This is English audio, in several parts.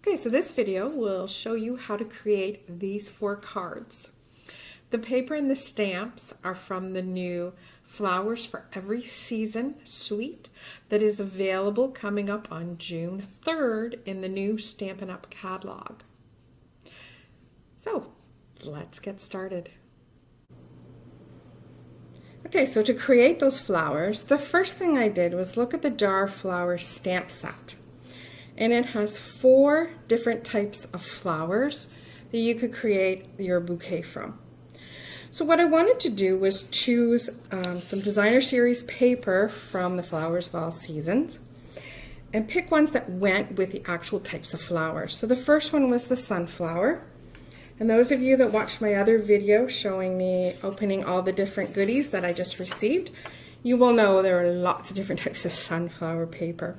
Okay, so this video will show you how to create these 4 cards. The paper and the stamps are from the new Flowers for Every Season suite that is available coming up on June 3rd in the new Stampin' Up! Catalog. So, let's get started. Okay, so to create those flowers, the first thing I did was look at the Jar Flower stamp set. And it has 4 different types of flowers that you could create your bouquet from. So what I wanted to do was choose some designer series paper from the Flowers of All Seasons and pick ones that went with the actual types of flowers. So the first one was the sunflower. And those of you that watched my other video showing me opening all the different goodies that I just received, you will know there are lots of different types of sunflower paper.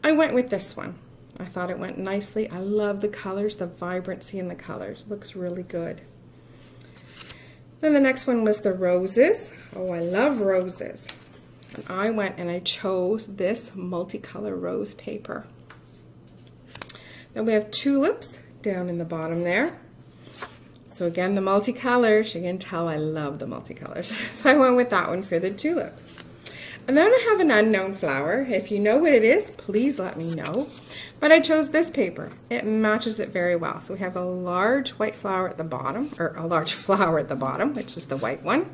I went with this one. I thought it went nicely. I love the colors, the vibrancy in the colors. It looks really good. Then the next one was the roses. Oh, I love roses. And I went and I chose this multicolor rose paper. Then we have tulips down in the bottom there. So again, the multicolors, you can tell I love the multicolors. So I went with that one for the tulips. And then I have an unknown flower. If you know what it is, please let me know. But I chose this paper. It matches it very well. So we have a large white flower at the bottom, or a large flower at the bottom, which is the white one.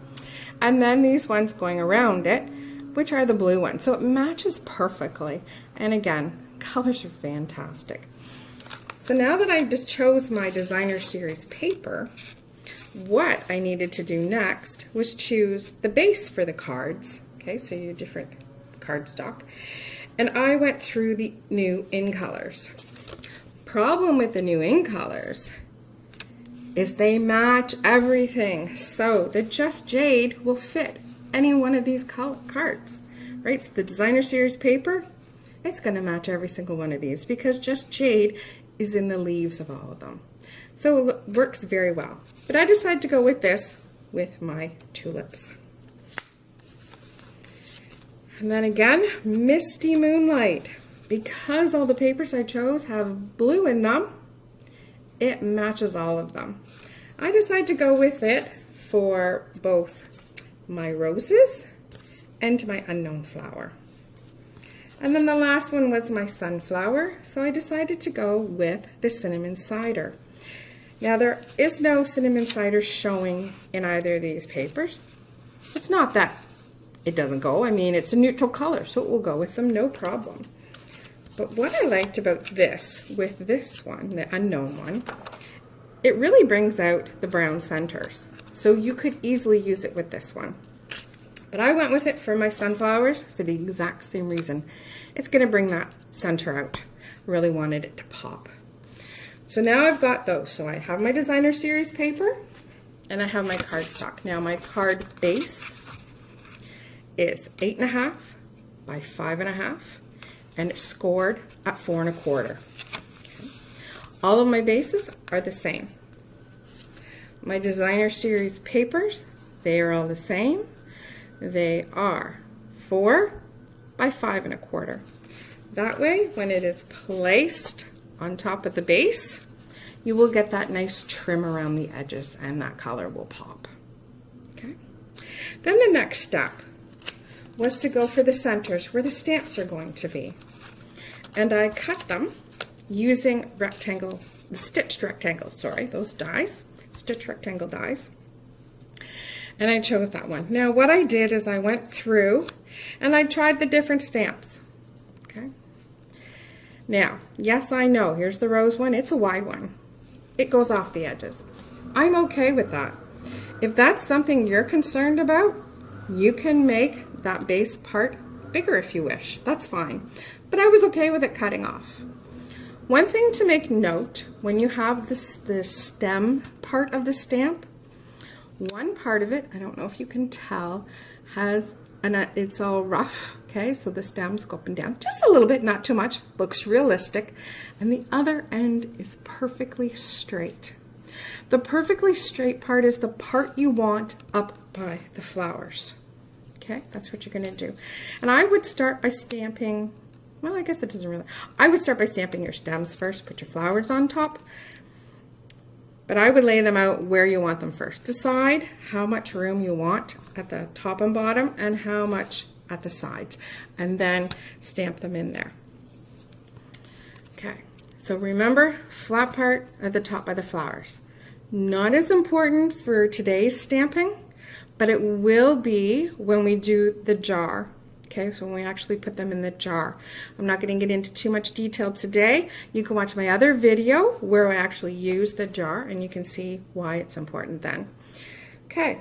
And then these ones going around it, which are the blue ones. So it matches perfectly. And again, colors are fantastic. So now that I just chose my designer series paper, what I needed to do next was choose the base for the cards. Okay, so your different cardstock. And I went through the new in colors. Problem with the new in colors is they match everything. So the Just Jade will fit any one of these cards, right? So the designer series paper, it's going to match every single one of these because Just Jade is in the leaves of all of them. So it works very well. But I decided to go with this with my tulips. And then again, Misty Moonlight. Because all the papers I chose have blue in them, it matches all of them. I decided to go with it for both my roses and my unknown flower. And then the last one was my sunflower, so I decided to go with the cinnamon cider. Now there is no cinnamon cider showing in either of these papers. It's not that it doesn't go. I mean, it's a neutral color, so it will go with them, no problem. But what I liked about this, with this one, the unknown one, it really brings out the brown centers. So you could easily use it with this one. But I went with it for my sunflowers for the exact same reason. It's going to bring that center out. Really wanted it to pop. So now I've got those. So I have my designer series paper and I have my cardstock. Now my card base is 8.5 by 5.5 and it's scored at 4 1/4. Okay. All of my bases are the same. My designer series papers, they are all the same. They are 4 by 5 1/4. That way, when it is placed on top of the base, you will get that nice trim around the edges and that color will pop. Okay. Then the next step was to go for the centers where the stamps are going to be. And I cut them using stitched rectangles, sorry, those dies, stitched rectangle dies. And I chose that one. Now what I did is I went through and I tried the different stamps. Okay. Now, yes, I know, here's the rose one, it's a wide one. It goes off the edges. I'm okay with that. If that's something you're concerned about, you can make that base part bigger if you wish. That's fine. But I was okay with it cutting off. One thing to make note, when you have the stem part of the stamp, one part of it, I don't know if you can tell, has it's all rough, okay? So the stems go up and down just a little bit, not too much, looks realistic. And the other end is perfectly straight. The perfectly straight part is the part you want up by the flowers. Okay, that's what you're going to do. And I would start by stamping well, I guess it doesn't really. I would start by stamping your stems first, put your flowers on top. But I would lay them out where you want them first. Decide how much room you want at the top and bottom and how much at the sides. And then stamp them in there. Okay, so remember, flat part at the top by the flowers. Not as important for today's stamping, but it will be when we do the jar. Okay, so when we actually put them in the jar. I'm not going to get into too much detail today. You can watch my other video where I actually use the jar and you can see why it's important then. Okay,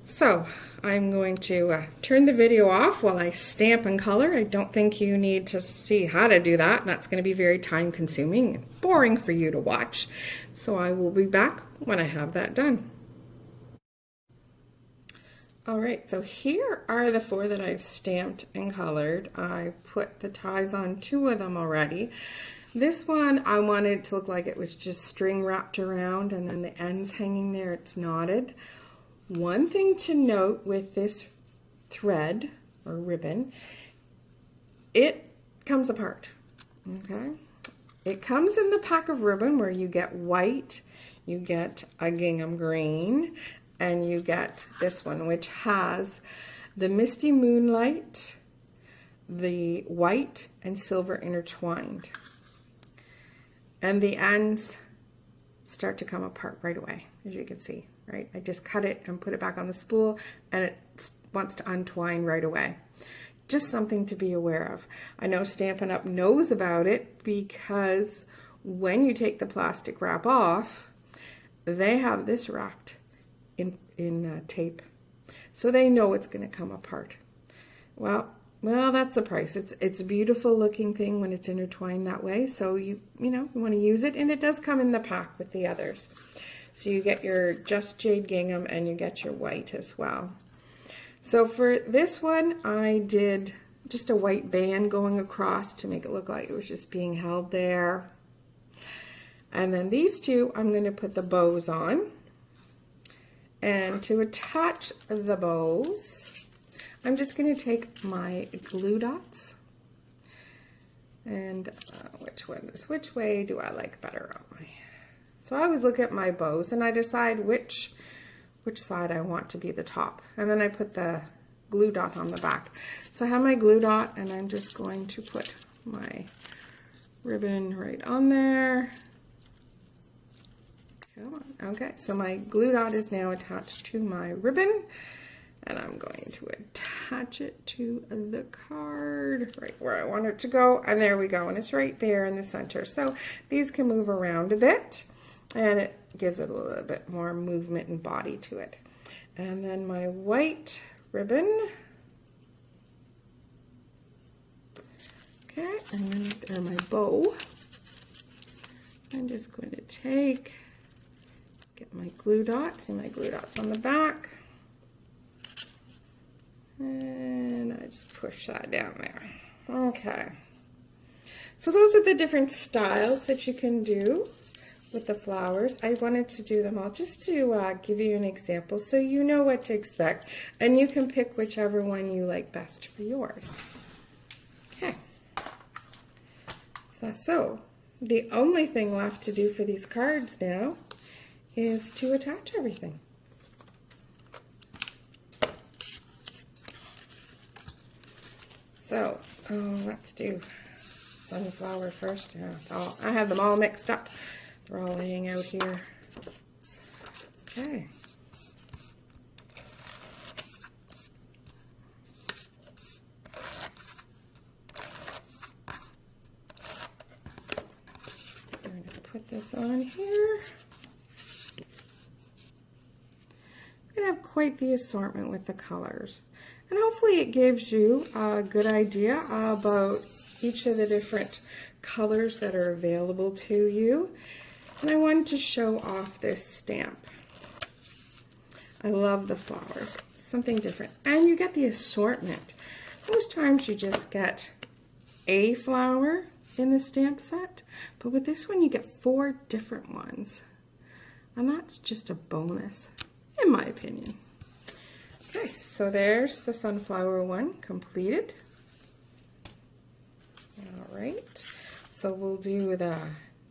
so I'm going to turn the video off while I stamp and color. I don't think you need to see how to do that. That's going to be very time consuming and boring for you to watch. So I will be back when I have that done. All right, so here are the 4 that I've stamped and colored. I put the ties on 2 of them already. This one, I wanted it to look like it was just string wrapped around and then the ends hanging there, it's knotted. One thing to note with this thread or ribbon, it comes apart, okay? It comes in the pack of ribbon where you get white, you get a gingham green, and you get this one, which has the Misty Moonlight, the white and silver intertwined. And the ends start to come apart right away, as you can see, right? I just cut it and put it back on the spool, and it wants to untwine right away. Just something to be aware of. I know Stampin' Up! Knows about it because when you take the plastic wrap off, they have this wrapped in tape, so they know it's going to come apart. Well, that's the price. It's a beautiful looking thing when it's intertwined that way. So you want to use it, and it does come in the pack with the others. So you get your Just Jade gingham and you get your white as well. So for this one, I did just a white band going across to make it look like it was just being held there. And then these 2, I'm going to put the bows on. And to attach the bows, I'm just going to take my glue dots. And which way do I like better on my... So I always look at my bows and I decide which side I want to be the top. And then I put the glue dot on the back. So I have my glue dot and I'm just going to put my ribbon right on there. Come on. Okay, so my glue dot is now attached to my ribbon, and I'm going to attach it to the card right where I want it to go, and there we go, and it's right there in the center. So these can move around a bit, and it gives it a little bit more movement and body to it. And then my white ribbon, okay, and then my bow, I'm just going to get my glue dot, see my glue dot's on the back, and I just push that down there. Okay, so those are the different styles that you can do with the flowers. I wanted to do them all just to give you an example so you know what to expect, and you can pick whichever one you like best for yours. Okay, so the only thing left to do for these cards now is to attach everything. So, let's do sunflower first. Yeah, I have them all mixed up. They're all laying out here. Okay. I'm going to put this on here. Have quite the assortment with the colors, and hopefully it gives you a good idea about each of the different colors that are available to you. And I wanted to show off this stamp. I love the flowers, something different, and you get the assortment. Most times you just get a flower in the stamp set, but with this one you get 4 different ones, and that's just a bonus, in my opinion. Okay, so there's the sunflower one completed. All right, so we'll do the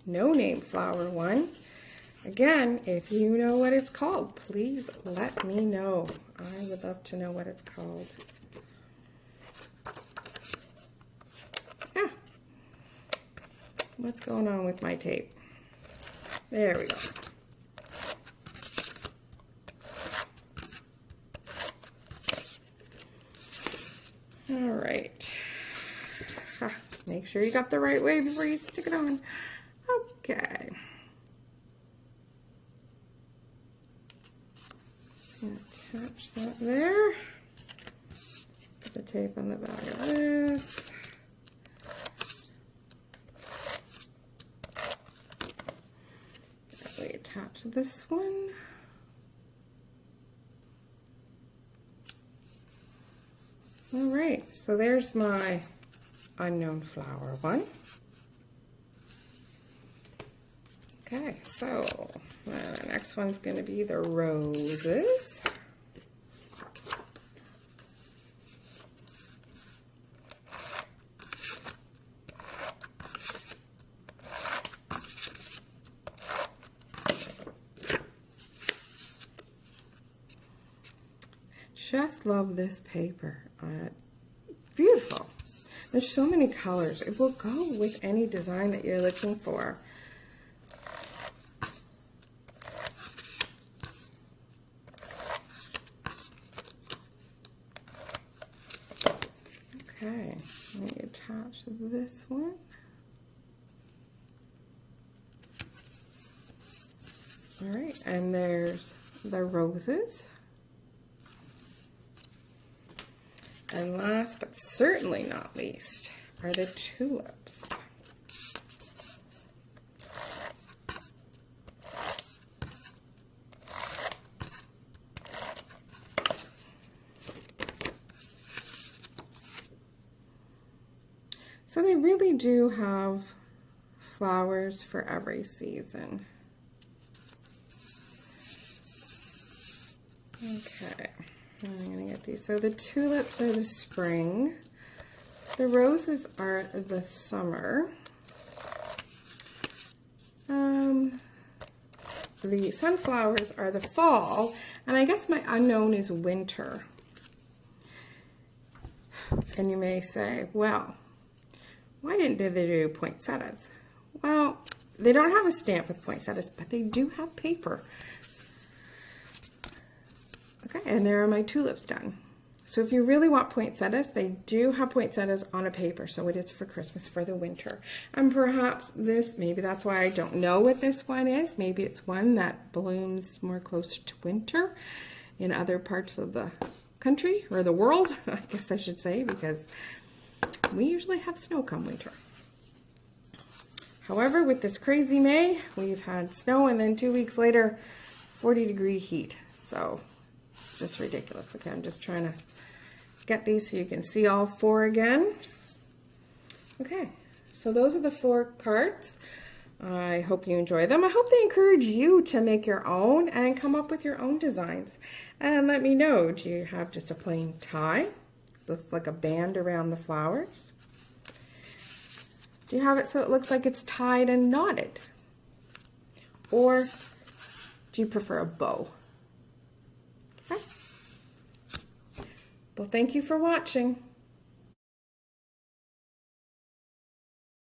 no-name flower one. Again, if you know what it's called, please let me know. I would love to know what it's called. Yeah. What's going on with my tape? There we go. All right. Make sure you got the right way before you stick it on. Okay. Attach that there. Put the tape on the back of this. We attach this one. All right, so there's my unknown flower one. Okay, so the next one's going to be the roses. Just love this paper. Beautiful. There's so many colors. It will go with any design that you're looking for. Okay, let me attach this one. All right, and there's the roses. And last but certainly not least are the tulips. So they really do have flowers for every season. Okay. I'm going to get these. So the tulips are the spring. The roses are the summer. The sunflowers are the fall. And I guess my unknown is winter. And you may say, well, why didn't they do poinsettias? Well, they don't have a stamp with poinsettias, but they do have paper. Okay, and there are my tulips done. So if you really want poinsettias, they do have poinsettias on a paper, so it is for Christmas, for the winter. And perhaps this, maybe that's why I don't know what this one is. Maybe it's one that blooms more close to winter in other parts of the country, or the world, I guess I should say, because we usually have snow come winter. However, with this crazy May, we've had snow, and then 2 weeks later, 40-degree heat. So it's just ridiculous. Okay, I'm just trying to get these so you can see all four again. Okay, so those are the 4 cards. I hope you enjoy them. I hope they encourage you to make your own and come up with your own designs. And let me know, do you have just a plain tie? Looks like a band around the flowers. Do you have it so it looks like it's tied and knotted? Or do you prefer a bow? Okay. Well, thank you for watching.